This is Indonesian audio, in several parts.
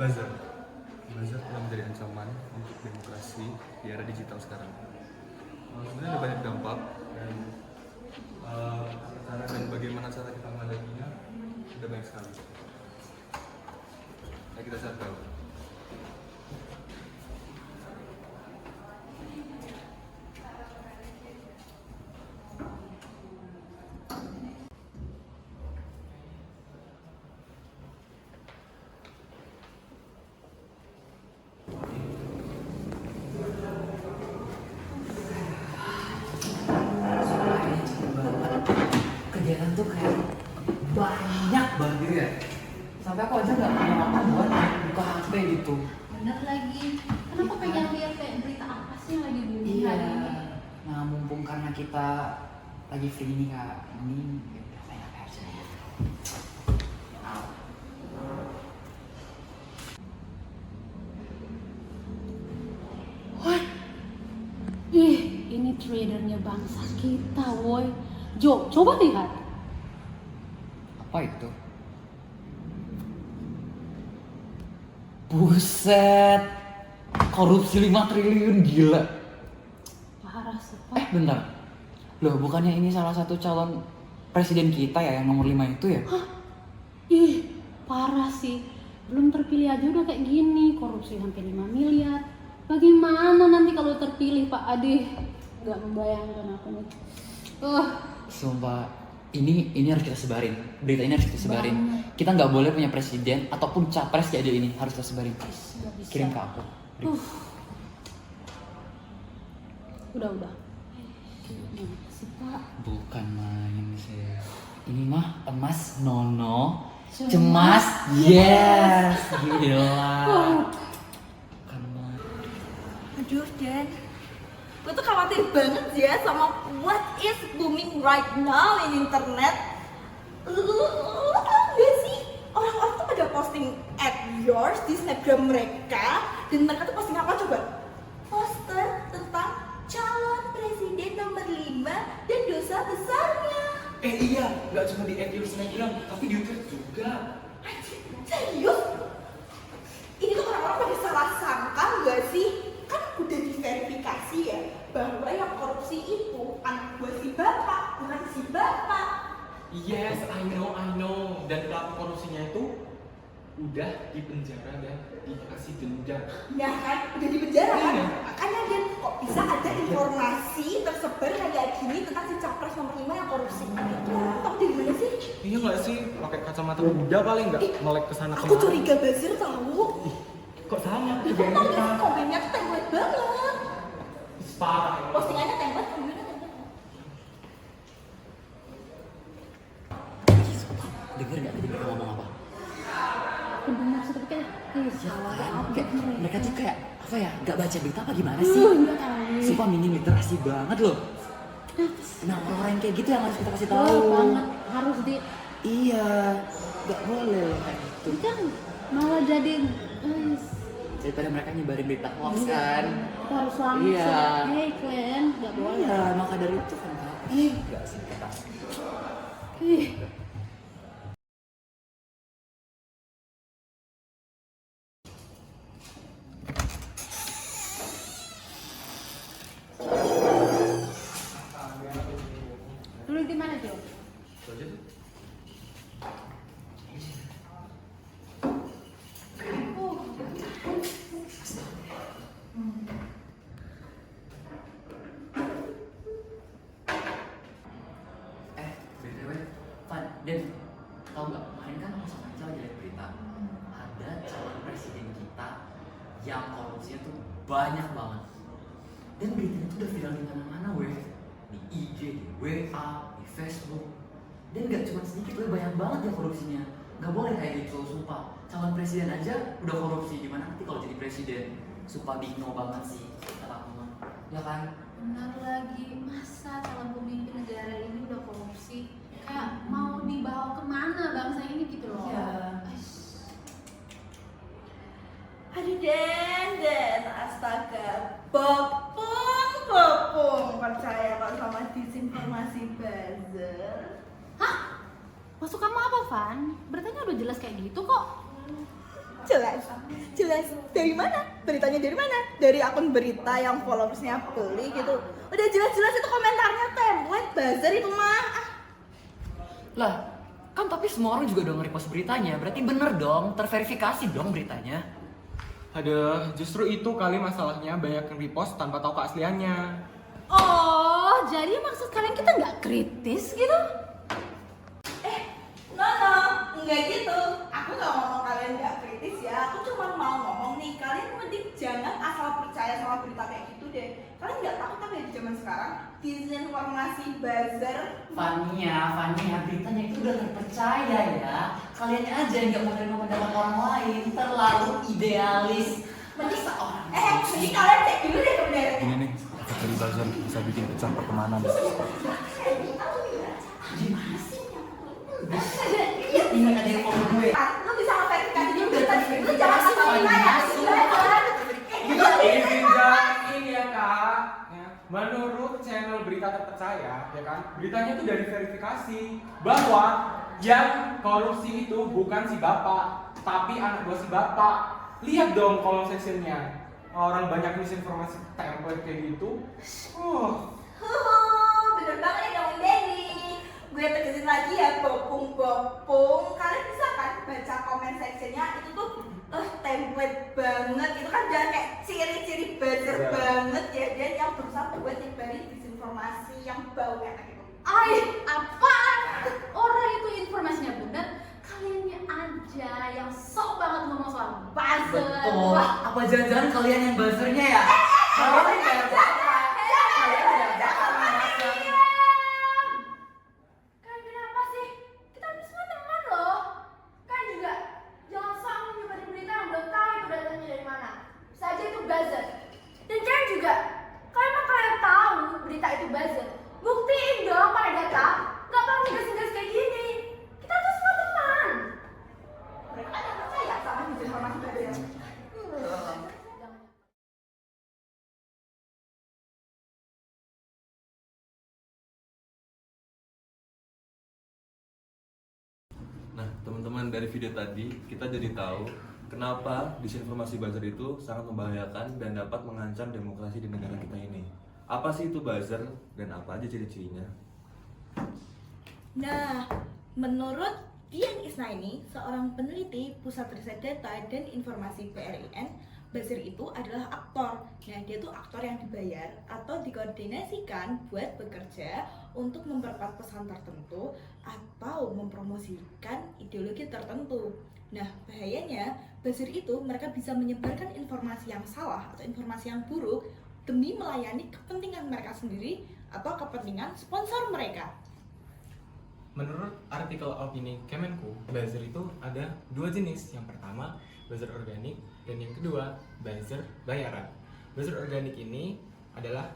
Buzzer. Buzzer telah menjadi ancaman untuk demokrasi di era digital sekarang. Sebenarnya ada banyak dampak dan cara dan bagaimana cara kita menghadapinya ada banyak sekali. Nah, kita cari tahu. Kegiatan tuh kayak banyak banget gitu ya. Sampai aku aja nggak punya waktu buat buka HP gitu. Bener lagi. Kenapa pengen lihat kayak berita apa sih yang lagi booming Iya. hari ini? Nah mumpung karena kita lagi free nih kak, ini ya udah saya nggak harus aja. What? Ih, ini tradernya bangsa kita, woi. Jo, coba lihat. Apa itu? Buset, korupsi 5 triliun gila. Parah sih, Pak. Bentar. Loh, bukannya ini salah satu calon presiden kita ya yang nomor 5 itu ya? Hah? Ih, parah sih. Belum terpilih aja udah kayak gini, korupsi sampai 5 miliar. Bagaimana nanti kalau terpilih, Pak Ade? Gak membayangkan aku nih. Sumpah, ini harus kita sebarin. Berita ini harus kita sebarin. Banget. Kita nggak boleh punya presiden ataupun capres kayak dia ini, harus kita sebarin. Nggak bisa. Kirim ke aku. Udah. Gimana sih, Pak? Bukan main sih. Ini mah emas nono, Cemas. cemas, yes, gila. Bukan main. Aduh, Dan, gue tuh khawatir banget ya sama what is booming right now in internet. Lu tau gak sih, orang-orang tuh pada posting at yours di Snapgram mereka. Dan mereka tuh posting apa coba? Poster tentang calon presiden nomor 5 dan dosa besarnya. Iya, nggak cuma di Snapgram, tapi di YouTube juga. Anjir, serius? Ini tuh orang-orang pada salah sangka gak sih? Kan udah diverifikasi ya bahwa yang korupsi itu anak buah si bapak, bukan si bapak. Yes, I know. Dan pelaku korupsinya itu udah dipenjara dan dikasih denda. Nah kan, udah di penjara kan? Iya. Makanya dia kok bisa ada informasi tersebar kayak gini tentang si capres nomor 5 yang korupsi. Nah, tahu dari mana sih? Iya nggak sih? Pakai kacamata kuda kali nggak melek kesana Aku curiga Bazir tahu. Kok sama? Ih, kamu tau gak sih komennya tuh template banget. Parah. Postingannya template, komennya template. Dengar nggak tadi mereka ngomong apa? Benar sih, tapi kayak Kayak mereka tuh kayak apa ya? Nggak baca berita apa gimana sih? Enggak tahu. Sumpah minim literasi banget loh. Nah orang-orang yang kayak gitu yang harus kita kasih tahu. Banget harus di Iya, nggak boleh loh kayak gitu. kan malah jadi Daripada mereka nyebarin berita hoax kan. harus langsung. Iya. Hey, kalian nggak boleh. Iya, maka dari itu kan Kak. Nggak sih kita. Ih, dulu di mana, Jo? BTW, Van, Dan, tau nggak? Kemarin kan aku sama Angel lagi lihat berita. Ada calon presiden kita yang korupsinya tuh banyak banget. Dan beritanya tuh udah viral di mana-mana, weh. Di IG, di WA, di Facebook. Dan nggak cuma sedikit, weh, banyak banget ya korupsinya. Nggak boleh kayak gitu, sumpah. Calon presiden aja udah korupsi, gimana nanti kalau jadi presiden? Sumpah bingung banget sih, kata aku mah. Ya kan? Benar lagi, masa calon pemimpin negara ini udah korupsi? Kayak mau dibawa kemana bangsa ini gitu loh. Iya. Aduh, Dan, astaga, bopong percaya kok sama disinformasi buzzer. Hah? Maksud kamu apa, Van? Beritanya udah jelas kayak gitu kok. Jelas. Dari mana? Beritanya dari mana? Dari akun berita yang followersnya beli gitu. Udah jelas-jelas itu komentarnya template buzzer itu mah. Lah, kan tapi semua orang juga udah nge-repost beritanya, berarti bener dong, terverifikasi dong beritanya. Aduh, justru itu kali masalahnya banyak yang repost tanpa tahu keasliannya. Oh, jadi maksud kalian kita nggak kritis gitu? No, enggak gitu. Aku nggak ngomong kalian nggak kritis ya. Aku cuma mau ngomong nih, kalian mending jangan asal percaya sama berita kayak gitu deh. Kalian nggak takut apa ya di zaman sekarang disinformasi buzzer? Fania, beritanya itu udah terpercaya ya. Kalian aja yang nggak mau terima pendapat orang lain, terlalu idealis. Masa orang Mending kalian cek dulu deh kebenarannya. Ini nih, dari buzzer bisa bikin pecah pertemanan. gimana sih? Ini ada yang follow gue. Lu bisa ngeverifikasi dulu Udah berita. Lu terverifikasi, jangan asal percaya. Ini ya kak, ya. Menurut channel berita terpercaya, ya kan, beritanya itu dari verifikasi bahwa yang korupsi itu bukan si bapak, tapi anak buah si bapak. Lihat dong kolom sectionnya, orang banyak misinformasi template kayak gitu. Bener banget ya dong Denny. Gue tegesin lagi ya, bopung. Kalian bisa kan baca komen sectionnya itu tuh template banget. Itu kan udah kayak ciri-ciri buzzer Iya. banget ya. Dan yang berusaha buat nyebarin disinformasi yang bau kayak gitu. Apaan? Orang itu informasinya benar, kaliannya aja yang sok banget ngomong soal buzzer. Betul. Wah, Apa jangan-jangan kalian yang buzzernya ya? Kalian kayak bapak. Kalian udah bapak masa. kalian kenapa sih? Kita ini semua teman loh. Kalian juga jangan sok nyebarin berita yang belum tahu itu datangnya dari mana. Bisa aja itu buzzer. Dan kalian juga, kalau kalian tahu berita itu buzzer, buktiin dong pakai data. Gak perlu gas-gas kayak gini. Kita tuh semua teman. Mereka ada percaya sama disinformasi buzzer. Nah, teman-teman, dari video tadi kita jadi tahu kenapa disinformasi buzzer itu sangat membahayakan dan dapat mengancam demokrasi di negara kita ini. Apa sih itu buzzer dan apa aja ciri-cirinya? Nah, menurut Dian Isnaini, seorang peneliti Pusat Riset Data dan Informasi PRIN, buzzer itu adalah aktor. Nah, dia tuh aktor yang dibayar atau dikoordinasikan buat bekerja untuk memperkuat pesan tertentu atau mempromosikan ideologi tertentu. Nah, bahayanya buzzer itu mereka bisa menyebarkan informasi yang salah atau informasi yang buruk demi melayani kepentingan mereka sendiri atau kepentingan sponsor mereka. Menurut artikel opini Kemenku, buzzer itu ada dua jenis. Yang pertama, buzzer organik, dan yang kedua, buzzer bayaran. Buzzer organik ini adalah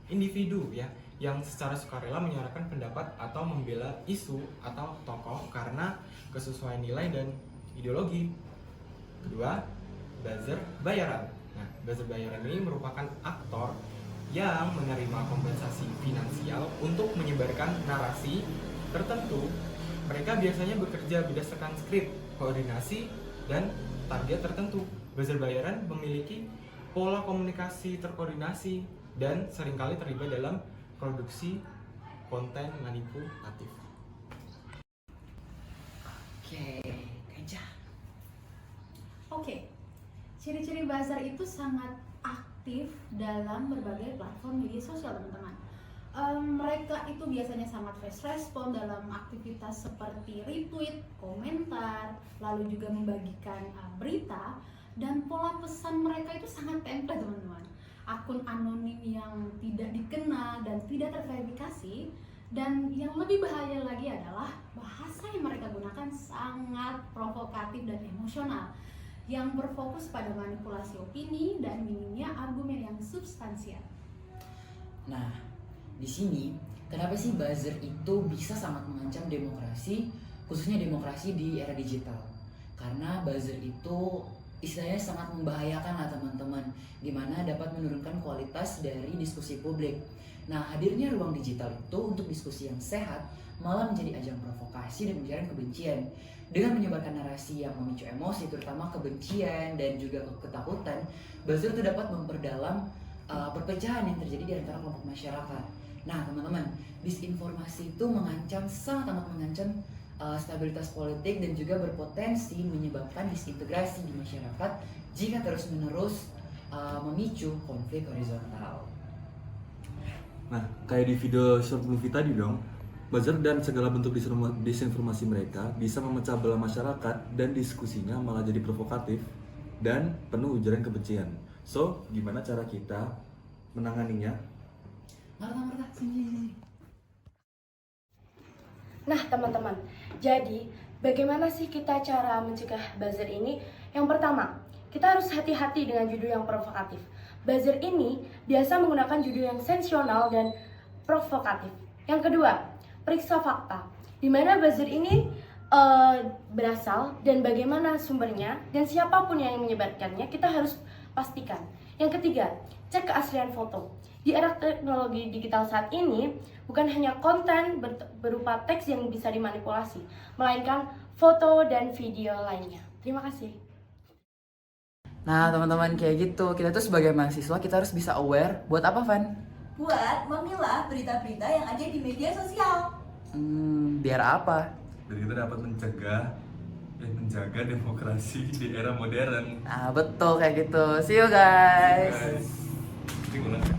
individu ya yang secara sukarela menyuarakan pendapat atau membela isu atau tokoh karena kesesuaian nilai dan ideologi. Kedua, buzzer bayaran. Nah, buzzer bayaran ini merupakan aktor yang menerima kompensasi finansial untuk menyebarkan narasi tertentu. Mereka biasanya bekerja berdasarkan skrip, koordinasi, dan target tertentu. Buzzer bayaran memiliki pola komunikasi terkoordinasi dan seringkali terlibat dalam produksi konten manipulatif. Oke, gajah. Oke, ciri-ciri buzzer itu sangat aktif dalam berbagai platform media sosial, teman-teman. Mereka itu biasanya sangat fast respon dalam aktivitas seperti retweet, komentar, lalu juga membagikan berita, dan pola pesan mereka itu sangat template, teman-teman. Akun anonim yang tidak dikenal dan tidak terverifikasi, dan yang lebih bahaya lagi adalah bahasa yang mereka gunakan sangat provokatif dan emosional, yang berfokus pada manipulasi opini dan minimnya argumen yang substansial. Nah, di sini kenapa sih buzzer itu bisa sangat mengancam demokrasi, khususnya demokrasi di era digital? Karena buzzer itu istilahnya sangat membahayakan lah teman-teman, dimana dapat menurunkan kualitas dari diskusi publik. Nah, hadirnya ruang digital itu untuk diskusi yang sehat malah menjadi ajang provokasi dan ujaran kebencian. Dengan menyebarkan narasi yang memicu emosi, terutama kebencian dan juga ketakutan, buzzer itu dapat memperdalam perpecahan yang terjadi di antara kelompok masyarakat. Nah, teman-teman, disinformasi itu sangat amat mengancam stabilitas politik dan juga berpotensi menyebabkan disintegrasi di masyarakat jika terus-menerus memicu konflik horizontal. Nah, kayak di video short movie tadi dong, buzzer dan segala bentuk disinformasi mereka bisa memecah belah masyarakat dan diskusinya malah jadi provokatif dan penuh ujaran kebencian. So, gimana cara kita menanganinya? Marta, sini. Nah, teman-teman, jadi bagaimana sih kita cara mencegah buzzer ini? Yang pertama, kita harus hati-hati dengan judul yang provokatif. Buzzer ini biasa menggunakan judul yang sensasional dan provokatif. Yang kedua, periksa fakta. Di mana buzzer ini berasal dan bagaimana sumbernya dan siapapun yang menyebarkannya, kita harus pastikan. Yang ketiga, cek keaslian foto. Di era teknologi digital saat ini, bukan hanya konten berupa teks yang bisa dimanipulasi, melainkan foto dan video lainnya. Terima kasih. Nah, teman-teman, kayak gitu. Kita tuh sebagai mahasiswa, kita harus bisa aware. Buat apa, Van? Buat memilah berita-berita yang ada di media sosial. Biar apa? Dan kita dapat menjaga demokrasi di era modern. Nah, betul kayak gitu. See you guys. Guys, ini gimana?